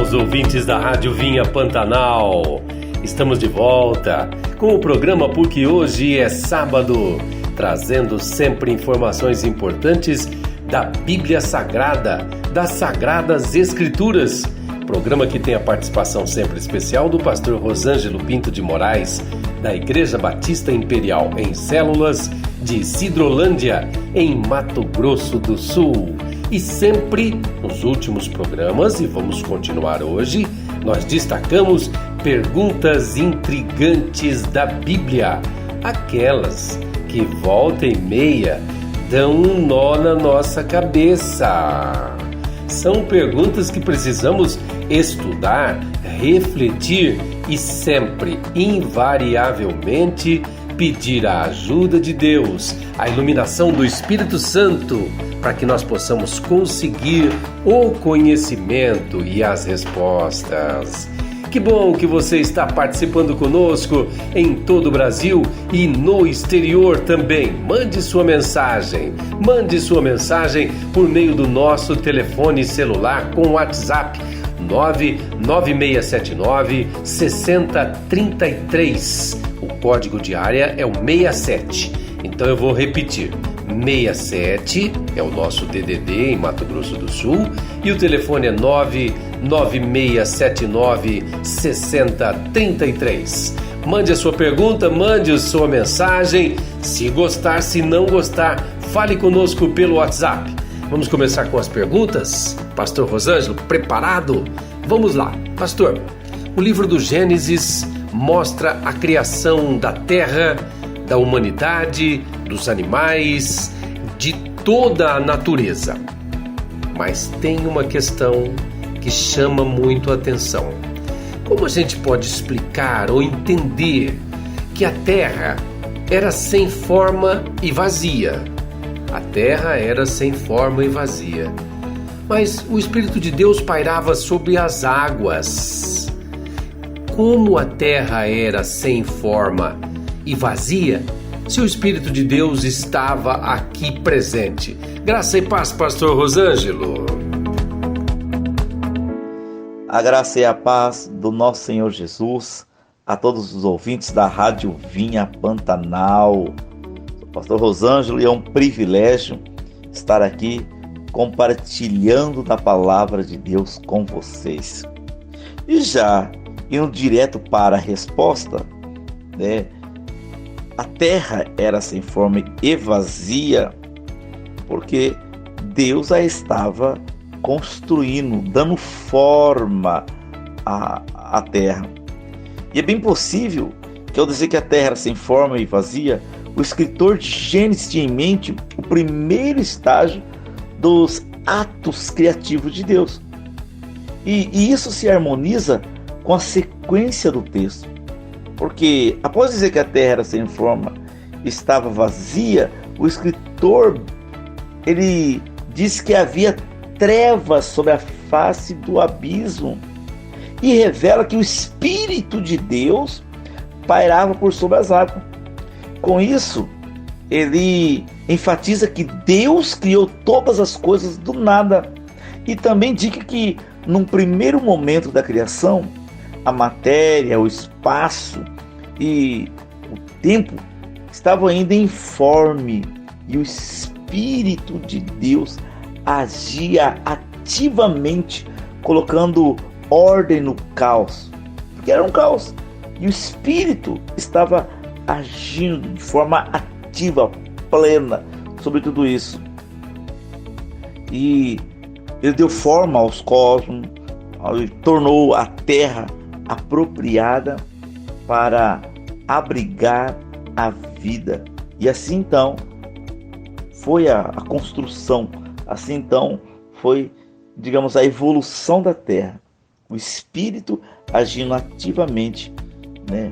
caros ouvintes da Rádio Vinha Pantanal. Estamos de volta com o programa PUC. Hoje é sábado, trazendo sempre informações importantes da Bíblia Sagrada, das Sagradas Escrituras. Programa que tem a participação sempre especial do pastor Rosângelo Pinto de Moraes, da Igreja Batista Imperial em Células de Sidrolândia, em Mato Grosso do Sul. E sempre nos últimos programas, e vamos continuar hoje, nós destacamos perguntas intrigantes da Bíblia, aquelas que volta e meia dão um nó na nossa cabeça. São perguntas que precisamos estudar, refletir e sempre, invariavelmente, pedir a ajuda de Deus, a iluminação do Espírito Santo, para que nós possamos conseguir o conhecimento e as respostas. Que bom que você está participando conosco em todo o Brasil e no exterior também. Mande sua mensagem por meio do nosso telefone celular com WhatsApp 99679-6033. O código de área é o 67. Então eu vou repetir. 67 é o nosso DDD em Mato Grosso do Sul e o telefone é 99679-6033. Mande a sua pergunta, mande a sua mensagem. Se gostar, se não gostar, fale conosco pelo WhatsApp. Vamos começar com as perguntas? Pastor Rosângelo, preparado? Vamos lá. Pastor, o livro do Gênesis mostra a criação da terra, da humanidade, dos animais, de toda a natureza. Mas tem uma questão que chama muito a atenção. Como a gente pode explicar ou entender que a terra era sem forma e vazia? A terra era sem forma e vazia, mas o Espírito de Deus pairava sobre as águas. Como a terra era sem forma e vazia, se o Espírito de Deus estava aqui presente? Graça e paz, pastor Rosângelo. A graça e a paz do nosso Senhor Jesus a todos os ouvintes da Rádio Vinha Pantanal. Sou o pastor Rosângelo e é um privilégio estar aqui compartilhando da palavra de Deus com vocês. E já indo direto para a resposta, né? A terra era sem forma e vazia porque Deus a estava construindo, dando forma à terra. E é bem possível que ao dizer que a terra era sem forma e vazia, o escritor de Gênesis tinha em mente o primeiro estágio dos atos criativos de Deus. E isso se harmoniza com a sequência do texto. Porque após dizer que a terra era sem forma, estava vazia, o escritor ele diz que havia trevas sobre a face do abismo e revela que o Espírito de Deus pairava por sobre as águas. Com isso, ele enfatiza que Deus criou todas as coisas do nada e também indica que num primeiro momento da criação, a matéria, o espaço e o tempo estavam ainda informe e o Espírito de Deus agia ativamente, colocando ordem no caos, porque era um caos, e o Espírito estava agindo de forma ativa, plena, sobre tudo isso. E ele deu forma aos cosmos, ele tornou a terra apropriada para abrigar a vida. E assim então foi a construção, assim então foi, digamos, a evolução da terra. O Espírito agindo ativamente, né,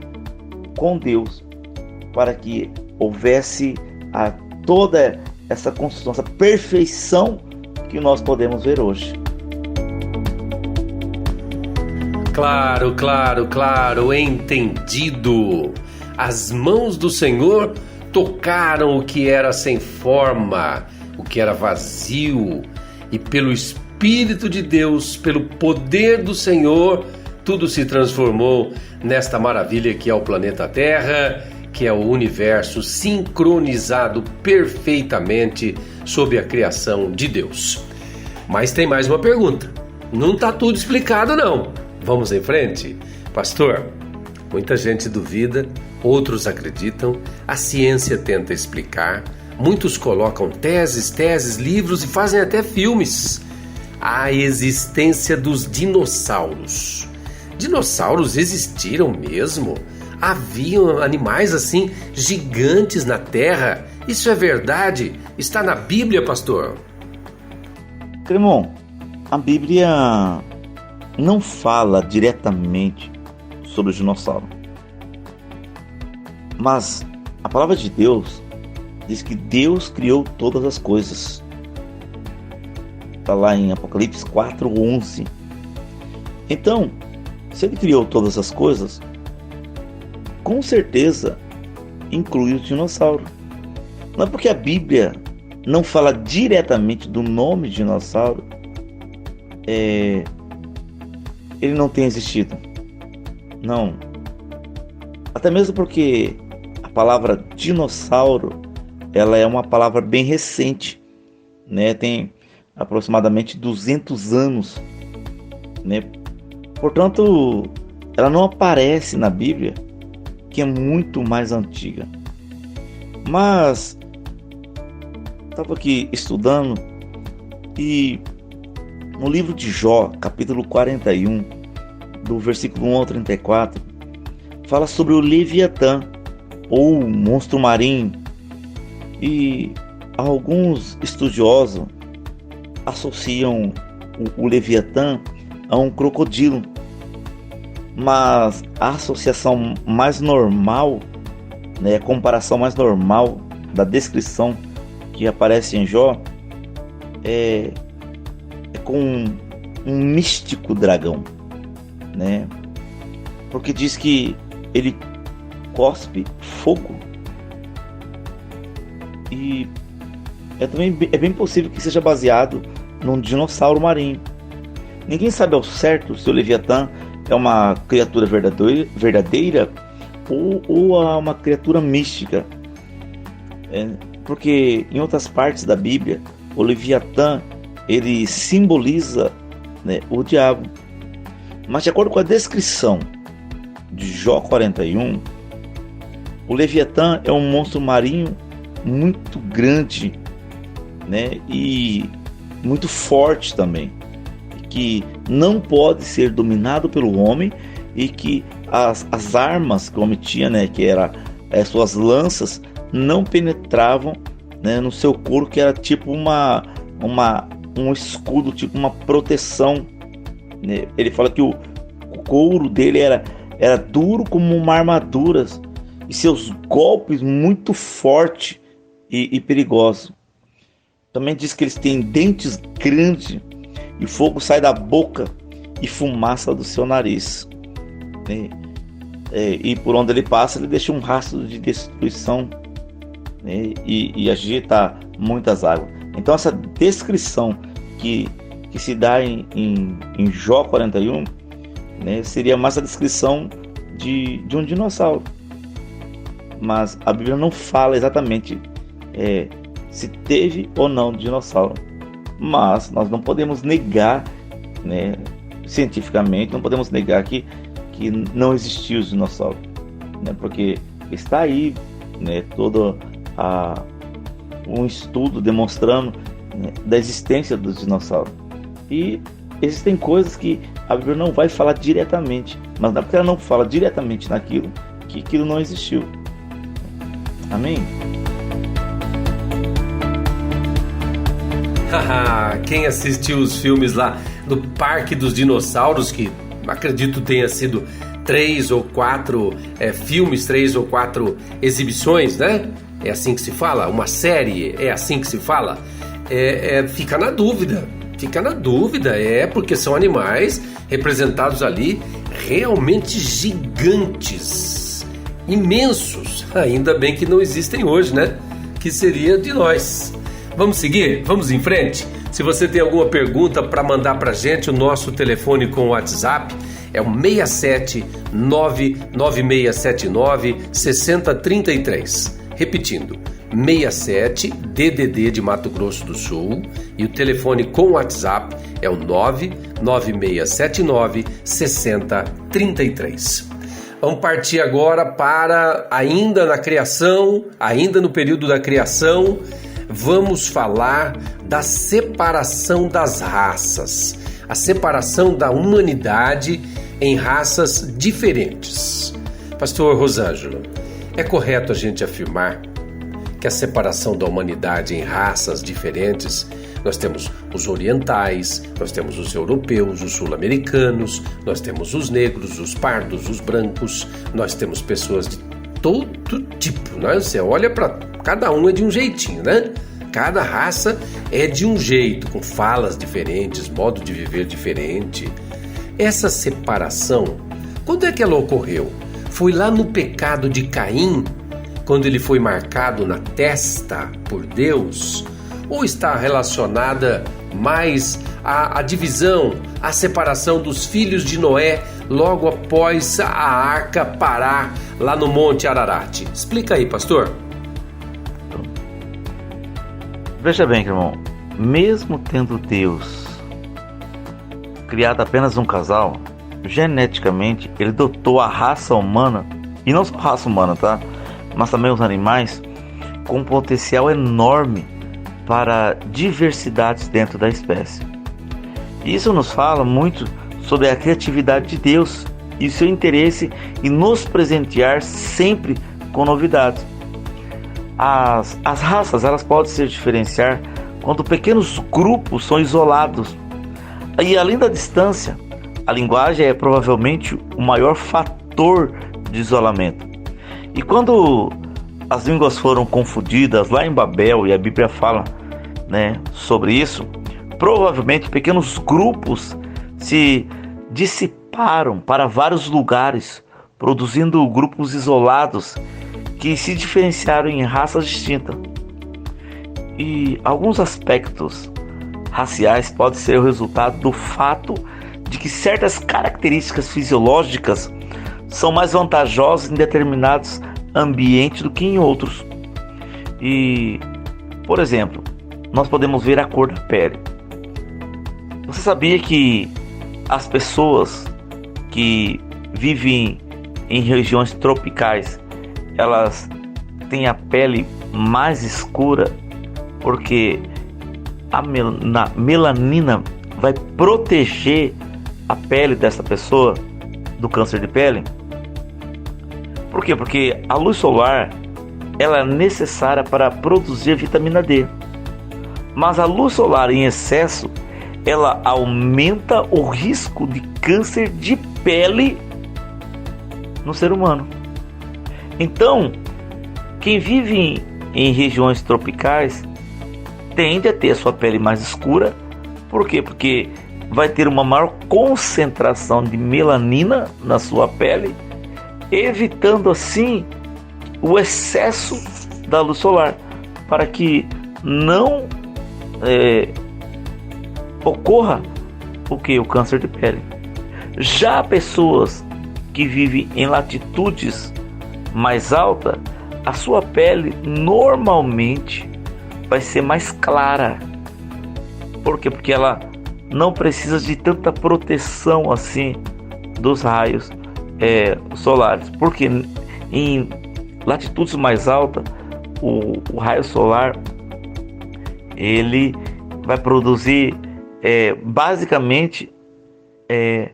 com Deus, para que houvesse toda essa construção, essa perfeição que nós podemos ver hoje. Claro, entendido. As mãos do Senhor tocaram o que era sem forma, o que era vazio, e pelo Espírito Espírito de Deus, pelo poder do Senhor, tudo se transformou nesta maravilha que é o planeta Terra, que é o universo sincronizado perfeitamente sob a criação de Deus. Mas tem mais uma pergunta. Não está tudo explicado, não. Vamos em frente? Pastor, muita gente duvida, outros acreditam, a ciência tenta explicar, muitos colocam teses, livros e fazem até filmes. A existência dos dinossauros. Dinossauros existiram mesmo? Haviam animais assim gigantes na Terra? Isso é verdade? Está na Bíblia, pastor? Cremon, a Bíblia não fala diretamente sobre o dinossauro. Mas a palavra de Deus diz que Deus criou todas as coisas. Está lá em Apocalipse 4:11. Então, se ele criou todas as coisas, com certeza inclui o dinossauro. Não é porque a Bíblia não fala diretamente do nome dinossauro, ele não tem existido. Não. Até mesmo porque a palavra dinossauro, ela é uma palavra bem recente, né? Tem aproximadamente 200 anos, né? Portanto, ela não aparece na Bíblia, que é muito mais antiga. Mas estava aqui estudando e no livro de Jó, capítulo 41, do versículo 1 ao 34, fala sobre o Leviatã, ou monstro marinho, e alguns estudiosos associam o Leviatã a um crocodilo, mas a associação mais normal, né, a comparação mais normal da descrição que aparece em Jó é com um místico dragão, né? Porque diz que ele cospe fogo, e é bem possível que seja baseado num dinossauro marinho. Ninguém sabe ao certo se o Leviatã é uma criatura verdadeira ou uma criatura mística. Porque em outras partes da Bíblia, o Leviatã ele simboliza, né, o diabo. Mas de acordo com a descrição de Jó 41, o Leviatã é um monstro marinho muito grande, né, e muito forte também, que não pode ser dominado pelo homem, e que as armas que o homem tinha, né, que era as suas lanças, não penetravam, né, no seu corpo, que era tipo um escudo, tipo uma proteção, né? Ele fala que o couro dele era duro como uma armadura, e seus golpes muito fortes e perigosos. Também diz que eles têm dentes grandes, e fogo sai da boca e fumaça do seu nariz, né? E por onde ele passa, ele deixa um rastro de destruição, né? E agita muitas águas. Então essa descrição que se dá em Jó 41, né, seria mais a descrição de um dinossauro. Mas a Bíblia não fala exatamente se teve ou não dinossauro. Mas nós não podemos negar, né, cientificamente, não podemos negar que não existiu os dinossauros, né, porque está aí, né, todo um estudo demonstrando, né, da existência dos dinossauros. E existem coisas que a Bíblia não vai falar diretamente, mas não é porque ela não fala diretamente naquilo que aquilo não existiu. Amém? Quem assistiu os filmes lá do Parque dos Dinossauros, que acredito tenha sido 3 ou 4 filmes, 3 ou 4 exibições, né? É assim que se fala? Uma série, é assim que se fala? Fica na dúvida, porque são animais representados ali realmente gigantes, imensos. Ainda bem que não existem hoje, né? Que seria de nós. Vamos seguir? Vamos em frente? Se você tem alguma pergunta para mandar para a gente, o nosso telefone com o WhatsApp é o 67 99679 6033. Repetindo, 67 DDD de Mato Grosso do Sul, e o telefone com WhatsApp é o 99679 6033. Vamos partir agora para, ainda na criação, ainda no período da criação, vamos falar da separação das raças, a separação da humanidade em raças diferentes. Pastor Rosângelo, é correto a gente afirmar que a separação da humanidade em raças diferentes, nós temos os orientais, nós temos os europeus, os sul-americanos, nós temos os negros, os pardos, os brancos, nós temos pessoas de todo tipo, né? Você olha para cada um é de um jeitinho, né? Cada raça é de um jeito, com falas diferentes, modo de viver diferente. Essa separação, quando é que ela ocorreu? Foi lá no pecado de Caim, quando ele foi marcado na testa por Deus? Ou está relacionada mais à divisão, à separação dos filhos de Noé logo após a arca parar lá no Monte Ararat? Explica aí, pastor. Veja bem, irmão, mesmo tendo Deus criado apenas um casal, geneticamente ele dotou a raça humana, e não só a raça humana, tá? Mas também os animais, com um potencial enorme para diversidades dentro da espécie. Isso nos fala muito sobre a criatividade de Deus e seu interesse em nos presentear sempre com novidades. As raças, elas podem se diferenciar quando pequenos grupos são isolados. E além da distância, a linguagem é provavelmente o maior fator de isolamento. E quando as línguas foram confundidas lá em Babel, e a Bíblia fala, né, sobre isso, provavelmente pequenos grupos se dissiparam para vários lugares, produzindo grupos isolados que se diferenciaram em raças distintas. E alguns aspectos raciais podem ser o resultado do fato de que certas características fisiológicas são mais vantajosas em determinados ambientes do que em outros. E, por exemplo, nós podemos ver a cor da pele. Você sabia que as pessoas que vivem em regiões tropicais, elas têm a pele mais escura porque a melanina vai proteger a pele dessa pessoa do câncer de pele? Por quê? Porque a luz solar, ela é necessária para produzir vitamina D. Mas a luz solar em excesso, ela aumenta o risco de câncer de pele no ser humano. Então, quem vive em regiões tropicais tende a ter a sua pele mais escura. Por quê? Porque vai ter uma maior concentração de melanina na sua pele, evitando assim o excesso da luz solar, para que não ocorra o câncer de pele. Já pessoas que vivem em latitudes mais altas, a sua pele normalmente vai ser mais clara. Por quê? Porque ela não precisa de tanta proteção assim dos raios solares. Porque em latitudes mais altas, o raio solar ele vai produzir basicamente ele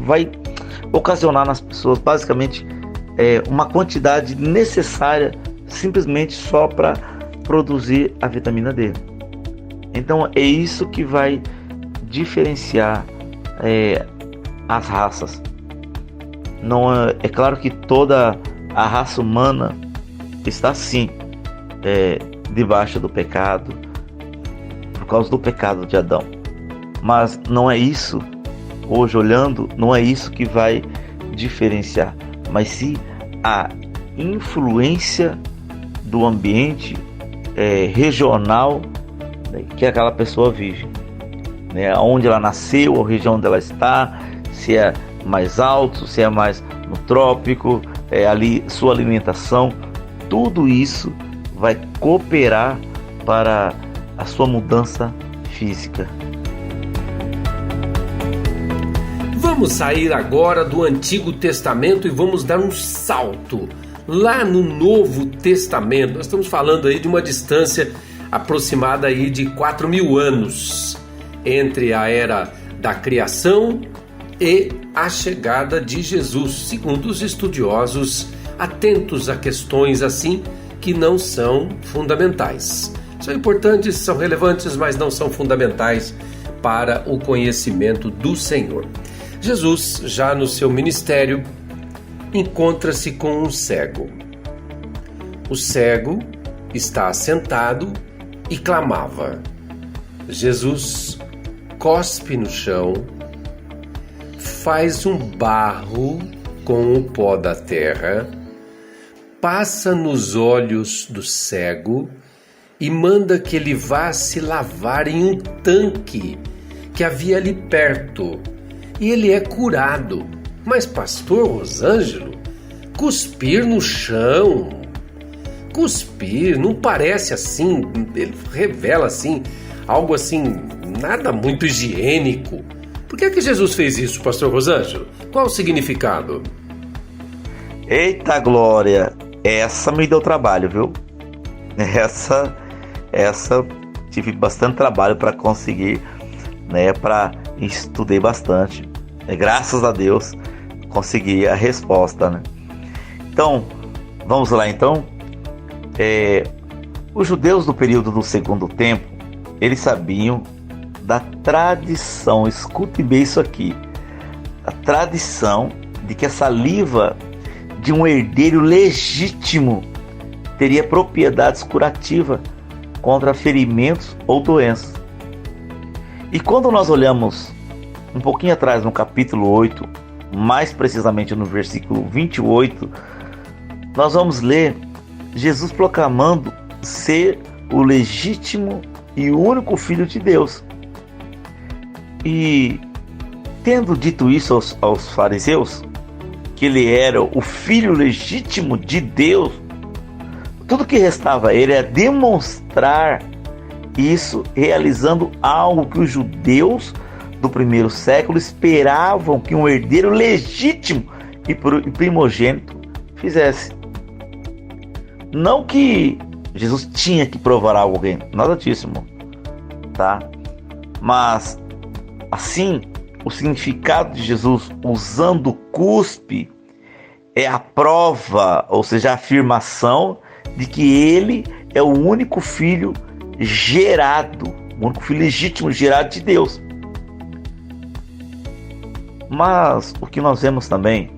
vai ocasionar nas pessoas basicamente uma quantidade necessária simplesmente só para produzir a vitamina D. Então é isso que vai diferenciar as raças. Não é claro que toda a raça humana está sim debaixo do pecado, por causa do pecado de Adão. Mas não é isso, hoje olhando, não é isso que vai diferenciar, mas sim a influência do ambiente regional, né, que aquela pessoa vive, né, onde ela nasceu, a região onde ela está, se é mais alto, se é mais no trópico, ali sua alimentação, tudo isso vai cooperar para a sua mudança física. Vamos sair agora do Antigo Testamento e vamos dar um salto lá no Novo Testamento. Nós estamos falando aí de uma distância aproximada aí de 4.000 anos entre a era da criação e a chegada de Jesus, segundo os estudiosos atentos a questões assim que não são fundamentais. São importantes, são relevantes, mas não são fundamentais para o conhecimento do Senhor. Jesus, já no seu ministério, encontra-se com um cego. O cego está sentado e clamava. Jesus cospe no chão, faz um barro com o pó da terra, passa nos olhos do cego e manda que ele vá se lavar em um tanque que havia ali perto. E ele é curado. Mas, pastor Rosângelo, cuspir no chão, cuspir, não parece assim, ele revela assim, algo assim, nada muito higiênico. Por que Jesus fez isso, pastor Rosângelo? Qual o significado? Eita glória, essa me deu trabalho, viu? Essa tive bastante trabalho para conseguir, né, estudei bastante, graças a Deus consegui a resposta, né? Então, vamos lá então. Os judeus do período do Segundo Templo, eles sabiam da tradição, escute bem isso aqui, a tradição de que a saliva de um herdeiro legítimo teria propriedades curativas contra ferimentos ou doenças. E quando nós olhamos um pouquinho atrás no capítulo 8, mais precisamente no versículo 28, nós vamos ler Jesus proclamando ser o legítimo e único Filho de Deus. E tendo dito isso aos fariseus, que ele era o Filho legítimo de Deus, tudo que restava a ele era demonstrar isso, realizando algo que os judeus do primeiro século esperavam que um herdeiro legítimo e primogênito fizesse. Não que Jesus tinha que provar algo a alguém, nada disso, irmão, tá? Mas assim, o significado de Jesus usando o cuspe é a prova, ou seja, a afirmação de que ele é o único filho gerado, o único filho legítimo gerado de Deus. Mas o que nós vemos também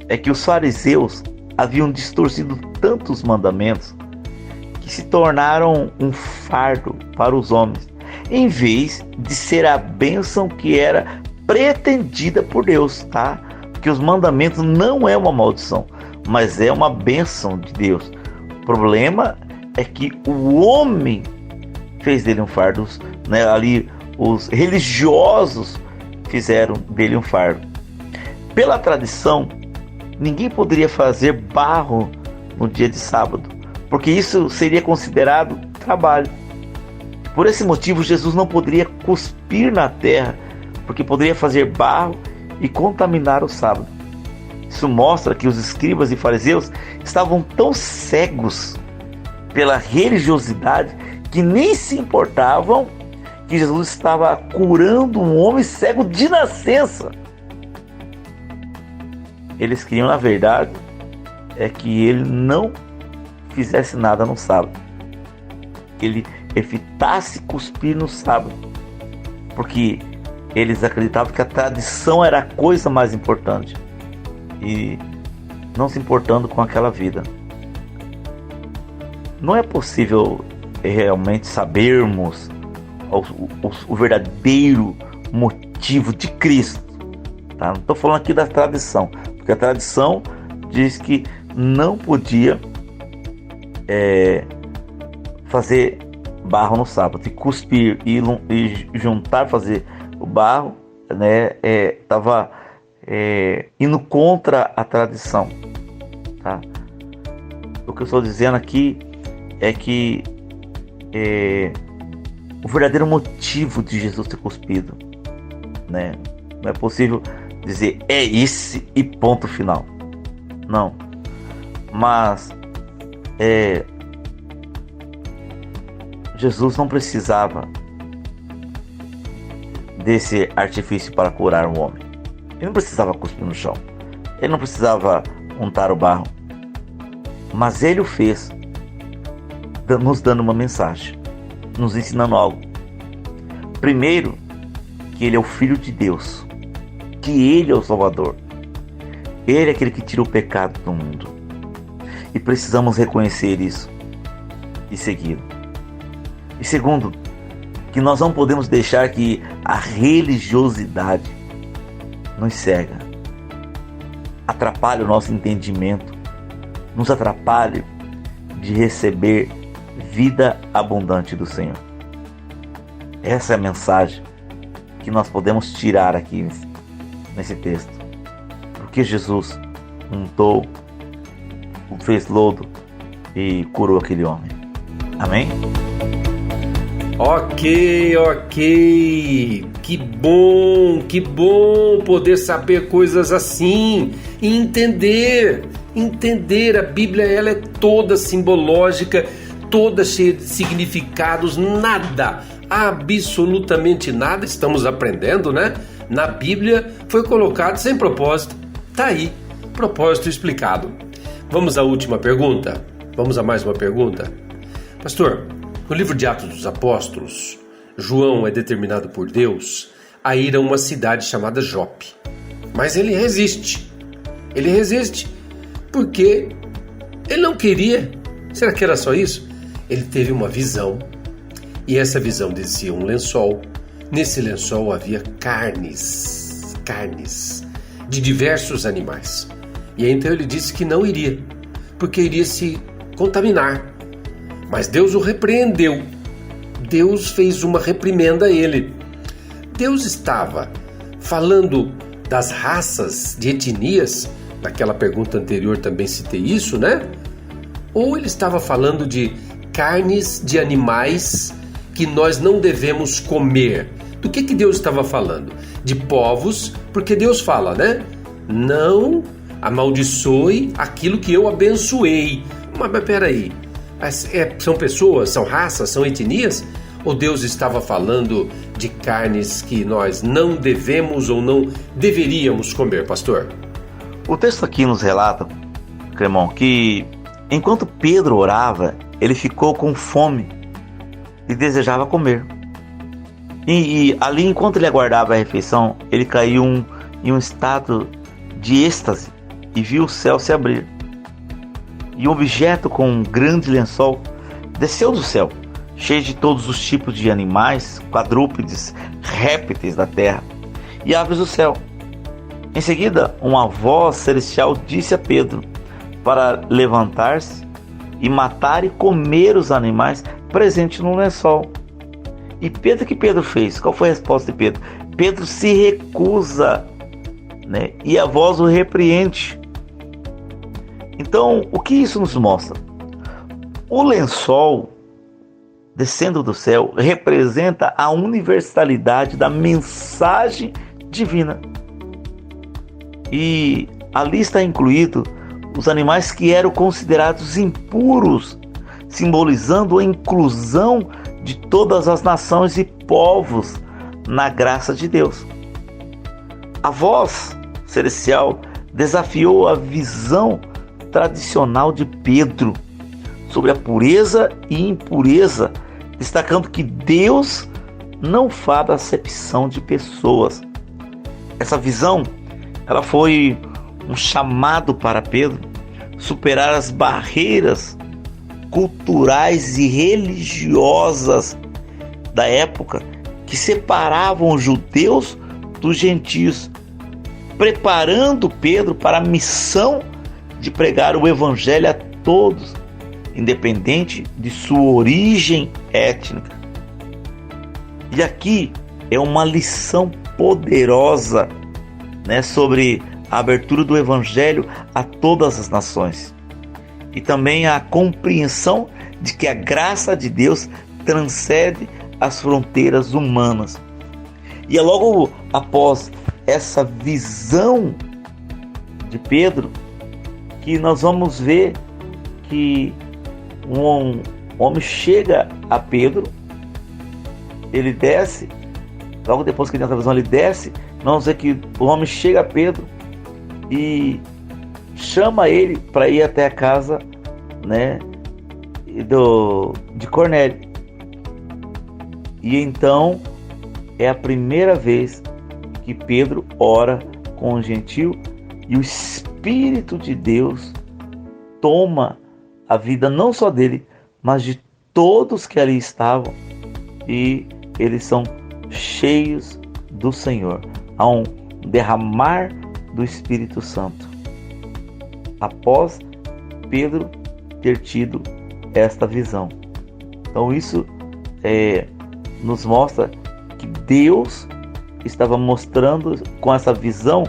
é que os fariseus haviam distorcido tantos mandamentos que se tornaram um fardo para os homens, em vez de ser a bênção que era pretendida por Deus, tá? Porque os mandamentos não é uma maldição, mas é uma bênção de Deus. O problema é que o homem fez dele um fardo, né? Ali os religiosos fizeram dele um fardo. Pela tradição, ninguém poderia fazer barro no dia de sábado, porque isso seria considerado trabalho. Por esse motivo, Jesus não poderia cuspir na terra, porque poderia fazer barro e contaminar o sábado. Isso mostra que os escribas e fariseus estavam tão cegos pela religiosidade que nem se importavam que Jesus estava curando um homem cego de nascença. Eles queriam, na verdade, que ele não fizesse nada no sábado, que ele evitasse cuspir no sábado, porque eles acreditavam que a tradição era a coisa mais importante e não se importando com aquela vida. Não é possível realmente sabermos o verdadeiro motivo de Cristo, tá? Não estou falando aqui da tradição, porque a tradição diz que não podia fazer barro no sábado, e cuspir e juntar, fazer o barro, né? Estava indo contra a tradição, tá? O que eu estou dizendo aqui é que o verdadeiro motivo de Jesus ter cuspido, né? Não é possível dizer é esse e ponto final. Não. Mas Jesus não precisava desse artifício para curar o homem. Ele não precisava cuspir no chão. Ele não precisava untar o barro. Mas ele o fez, nos dando uma mensagem, nos ensinando algo. Primeiro, que ele é o Filho de Deus, que ele é o Salvador. Ele é aquele que tira o pecado do mundo. E precisamos reconhecer isso e segui-lo. E segundo, que nós não podemos deixar que a religiosidade nos cega, atrapalhe o nosso entendimento, nos atrapalhe de receber vida abundante do Senhor. Essa é a mensagem que nós podemos tirar aqui nesse texto. Porque Jesus untou, fez lodo e curou aquele homem. Amém? Ok. Que bom poder saber coisas assim e entender. A Bíblia, ela é toda simbológica, toda cheia de significados, nada, absolutamente nada, estamos aprendendo, né? Na Bíblia foi colocado sem propósito. Tá aí, propósito explicado. Vamos à última pergunta? Vamos a mais uma pergunta? Pastor, no livro de Atos dos Apóstolos, João é determinado por Deus a ir a uma cidade chamada Jope. Mas ele resiste. Porque ele não queria. Será que era só isso? Ele teve uma visão. E essa visão dizia um lençol. Nesse lençol havia carnes de diversos animais. E então ele disse que não iria, porque iria se contaminar. Mas Deus o repreendeu. Deus fez uma reprimenda a ele. Deus estava falando das raças, de etnias. Naquela pergunta anterior também citei isso, né? Ou ele estava falando de carnes de animais que nós não devemos comer. Do que Deus estava falando? De povos, porque Deus fala, né? Não amaldiçoe aquilo que eu abençoei. Mas peraí, são pessoas, são raças, são etnias? Ou Deus estava falando de carnes que nós não devemos ou não deveríamos comer, pastor? O texto aqui nos relata, Cremon, que enquanto Pedro orava, ele ficou com fome e desejava comer. E ali, enquanto ele aguardava a refeição, ele caiu em um estado de êxtase e viu o céu se abrir. E um objeto com um grande lençol desceu do céu, cheio de todos os tipos de animais, quadrúpedes, répteis da terra, e abre o céu. Em seguida, uma voz celestial disse a Pedro para levantar-se e matar e comer os animais presentes no lençol. E Pedro, o que Pedro fez? Qual foi a resposta de Pedro? Pedro se recusa, né? E a voz o repreende. Então, o que isso nos mostra? O lençol descendo do céu representa a universalidade da mensagem divina. E ali está incluído os animais que eram considerados impuros, simbolizando a inclusão de todas as nações e povos na graça de Deus. A voz celestial desafiou a visão tradicional de Pedro sobre a pureza e impureza, destacando que Deus não faz acepção de pessoas. Essa visão, ela foi um chamado para Pedro superar as barreiras culturais e religiosas da época que separavam os judeus dos gentios, preparando Pedro para a missão de pregar o evangelho a todos, independente de sua origem étnica. E aqui é uma lição poderosa, né, sobre a abertura do Evangelho a todas as nações. E também a compreensão de que a graça de Deus transcende as fronteiras humanas. E é logo após essa visão de Pedro que nós vamos ver que um homem chega a Pedro, ele desce, logo depois que ele tem essa visão, ele desce, nós vamos ver que o homem chega a Pedro e chama ele para ir até a casa, né, de Cornélio. E então é a primeira vez que Pedro ora com o gentil e o Espírito de Deus toma a vida não só dele, mas de todos que ali estavam, e eles são cheios do Senhor. Há um derramar do Espírito Santo após Pedro ter tido esta visão. Então isso nos mostra que Deus estava mostrando, com essa visão,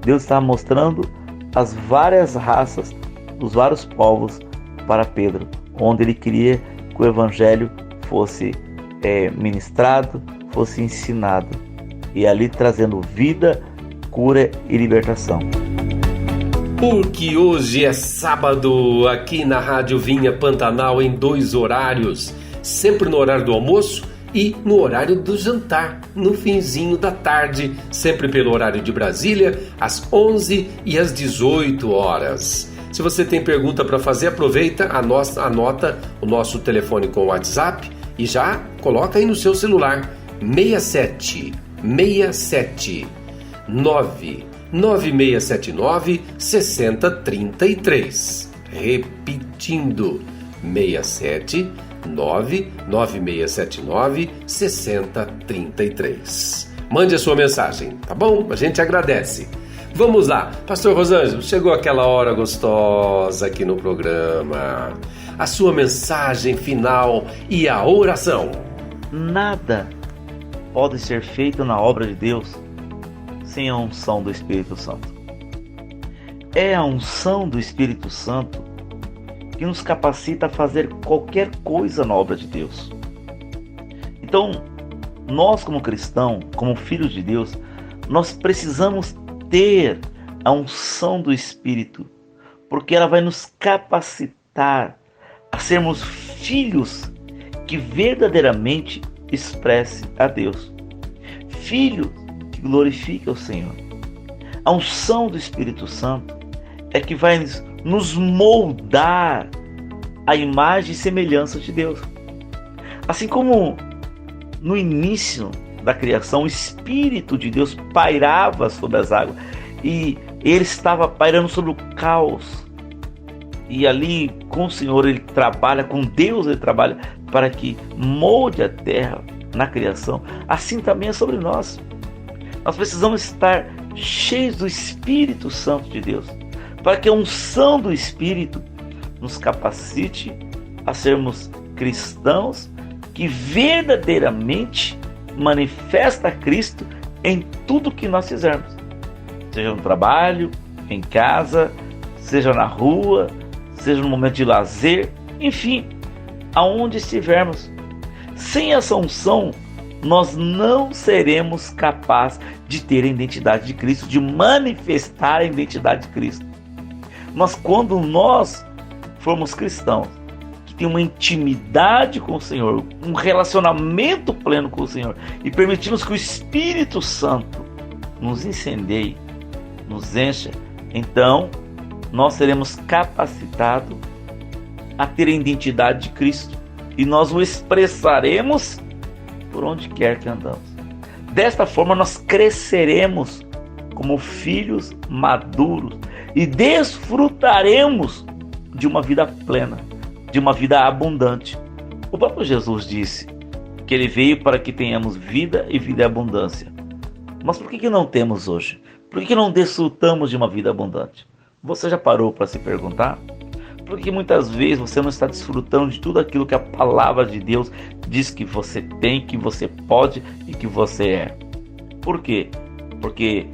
Deus estava mostrando as várias raças, os vários povos para Pedro, onde ele queria que o Evangelho fosse ministrado, fosse ensinado, e ali trazendo vida, cura e libertação. Porque hoje é sábado, aqui na Rádio Vinha Pantanal, em 2 horários, sempre no horário do almoço e no horário do jantar, no finzinho da tarde, sempre pelo horário de Brasília, às 11 e às 18 horas. Se você tem pergunta para fazer, aproveita, anota o nosso telefone com o WhatsApp e já coloca aí no seu celular, 67 9679 6033. Repetindo, 9679 6033. Mande a sua mensagem, tá bom? A gente agradece. Vamos lá, Pastor Rosângelo, chegou aquela hora gostosa aqui no programa. A sua mensagem final e a oração. Nada pode ser feito na obra de Deus sem a unção do Espírito Santo. É a unção do Espírito Santo que nos capacita a fazer qualquer coisa na obra de Deus. Então, nós como cristãos, como filhos de Deus, nós precisamos ter a unção do Espírito, porque ela vai nos capacitar a sermos filhos que verdadeiramente expressem a Deus. Filhos que glorifiquem o Senhor. A unção do Espírito Santo é que vai nos moldar a imagem e semelhança de Deus. Assim como no início da criação, o Espírito de Deus pairava sobre as águas e ele estava pairando sobre o caos. E ali com o Senhor ele trabalha, com Deus ele trabalha para que molde a terra na criação. Assim também é sobre nós. Nós precisamos estar cheios do Espírito Santo de Deus, para que a unção do Espírito nos capacite a sermos cristãos que verdadeiramente manifesta Cristo em tudo que nós fizermos, seja no trabalho, em casa, seja na rua, seja no momento de lazer, enfim, aonde estivermos. Sem essa unção, nós não seremos capazes de ter a identidade de Cristo, de manifestar a identidade de Cristo. Mas quando nós formos cristãos, que tem uma intimidade com o Senhor, um relacionamento pleno com o Senhor, e permitimos que o Espírito Santo nos incendeie, nos encha, então nós seremos capacitados a ter a identidade de Cristo, e nós o expressaremos por onde quer que andamos. Desta forma nós cresceremos como filhos maduros e desfrutaremos de uma vida plena, de uma vida abundante. O próprio Jesus disse que ele veio para que tenhamos vida e vida em abundância. Mas por que não temos hoje? Por que não desfrutamos de uma vida abundante? Você já parou para se perguntar? Porque muitas vezes você não está desfrutando de tudo aquilo que a palavra de Deus diz que você tem, que você pode e que você é. Por quê? Porque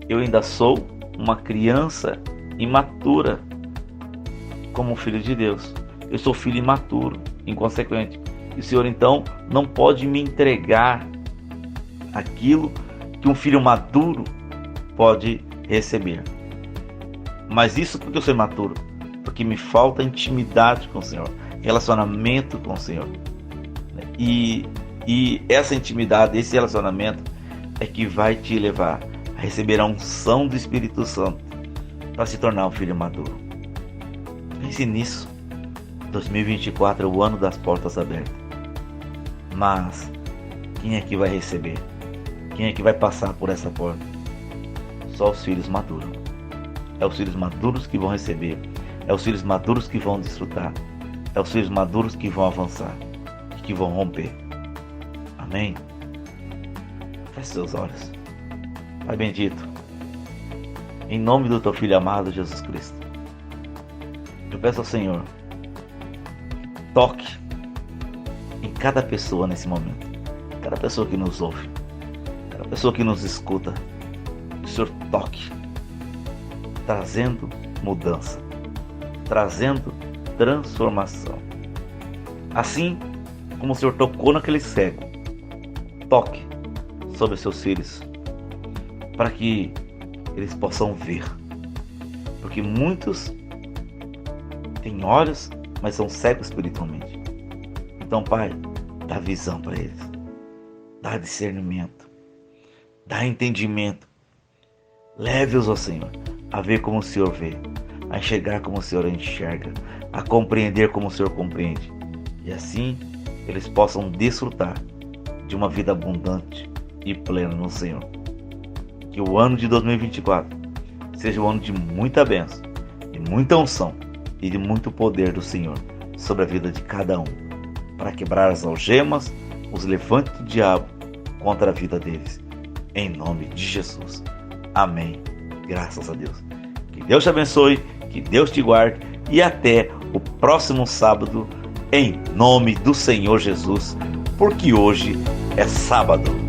eu ainda sou uma criança imatura como filho de Deus. Eu sou filho imaturo, inconsequente. E o Senhor então não pode me entregar aquilo que um filho maduro pode receber. Mas isso porque eu sou imaturo, porque me falta intimidade com o Senhor, relacionamento com o Senhor. E essa intimidade, esse relacionamento é que vai te levar a receber a unção do Espírito Santo para se tornar um filho maduro. Pense nisso. 2024 é o ano das portas abertas. Mas quem é que vai receber? Quem é que vai passar por essa porta? Só os filhos maduros. É os filhos maduros que vão receber. É os filhos maduros que vão desfrutar. É os filhos maduros que vão avançar e que vão romper. Amém? Feche seus olhos. Pai bendito, em nome do teu Filho amado Jesus Cristo, eu peço ao Senhor, toque em cada pessoa nesse momento, cada pessoa que nos ouve, cada pessoa que nos escuta. O Senhor toque, trazendo mudança, trazendo transformação. Assim como o Senhor tocou naquele cego, toque sobre os seus filhos, para que eles possam ver. Porque muitos têm olhos, mas são cegos espiritualmente. Então, Pai, dá visão para eles, dá discernimento, dá entendimento. Leve-os ao Senhor a ver como o Senhor vê, a enxergar como o Senhor enxerga, a compreender como o Senhor compreende. E assim eles possam desfrutar de uma vida abundante e plena no Senhor. Que o ano de 2024 seja um ano de muita bênção, de muita unção e de muito poder do Senhor sobre a vida de cada um, para quebrar as algemas, os levantes do diabo contra a vida deles. Em nome de Jesus. Amém. Graças a Deus. Que Deus te abençoe, que Deus te guarde e até o próximo sábado, em nome do Senhor Jesus, porque hoje é sábado.